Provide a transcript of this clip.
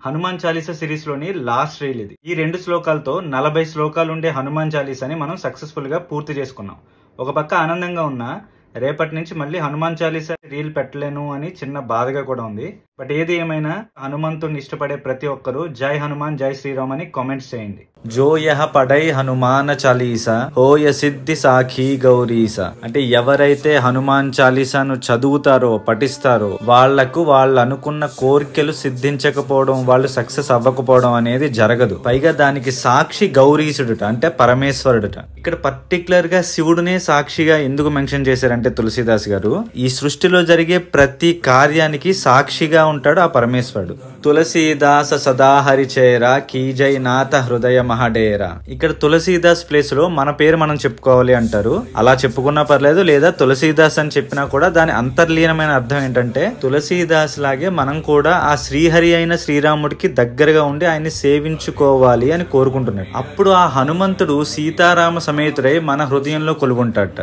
Hanuman Chalisa series లోని last reel ఇది. ఈ 2 శ్లోకాలతో 40 శ్లోకాలు ఉండే హనుమాన్ చాలీసాని మనం సక్సెస్ఫుల్ గా పూర్తి చేసుకున్నాం. ఒక పక్క ఆనందంగా ఉన్నా రేపటి నుంచి మళ్ళీ హనుమాన్ చాలీసా రీల్ పెట్టలేను అని చిన్న బాధగా కూడా ఉంది. బట్ ఏది ఏమైనా హనుమంతుడిని ఇష్టపడే ప్రతి ఒక్కరు జై హనుమాన్ జై శ్రీరామ్ అని కామెంట్స్ చేయండి. జో యహ పడై హనుమాన్ చాలీసా హోయ సిద్ధి సాఖీ గౌరీసా. అంటే ఎవరైతే హనుమాన్ చాలీసాను చదువుతారో పఠిస్తారో వాళ్లకు వాళ్ళు అనుకున్న కోరికలు సిద్ధించకపోవడం, వాళ్ళు సక్సెస్ అవ్వకపోవడం అనేది జరగదు. పైగా దానికి సాక్షి గౌరీసుడుట, అంటే పరమేశ్వరుడుట. ఇక్కడ పర్టికులర్ గా శివుడునే సాక్షిగా ఎందుకు మెన్షన్ చేశారంటే తులసీదాస్ గారు, ఈ సృష్టిలో జరిగే ప్రతి కార్యానికి సాక్షిగా ఉంటాడు ఆ పరమేశ్వరుడు. తులసీదాస సదా హరిచేరా కీజై నాథ హృదయ మహడేరా. ఇక్కడ తులసీదాస్ ప్లేస్ లో మన పేరు మనం చెప్పుకోవాలి అంటారు. అలా చెప్పుకున్నా పర్లేదు, లేదా తులసీదాస్ అని చెప్పినా కూడా దాని అంతర్లీనమైన అర్థం ఏంటంటే తులసీదాస్ లాగే మనం కూడా ఆ శ్రీహరి అయిన శ్రీరాముడికి దగ్గరగా ఉండి ఆయన్ని సేవించుకోవాలి అని కోరుకుంటున్నాడు. అప్పుడు ఆ హనుమంతుడు సీతారామ సమేతుడై మన హృదయంలో కొలుగుంటాడట.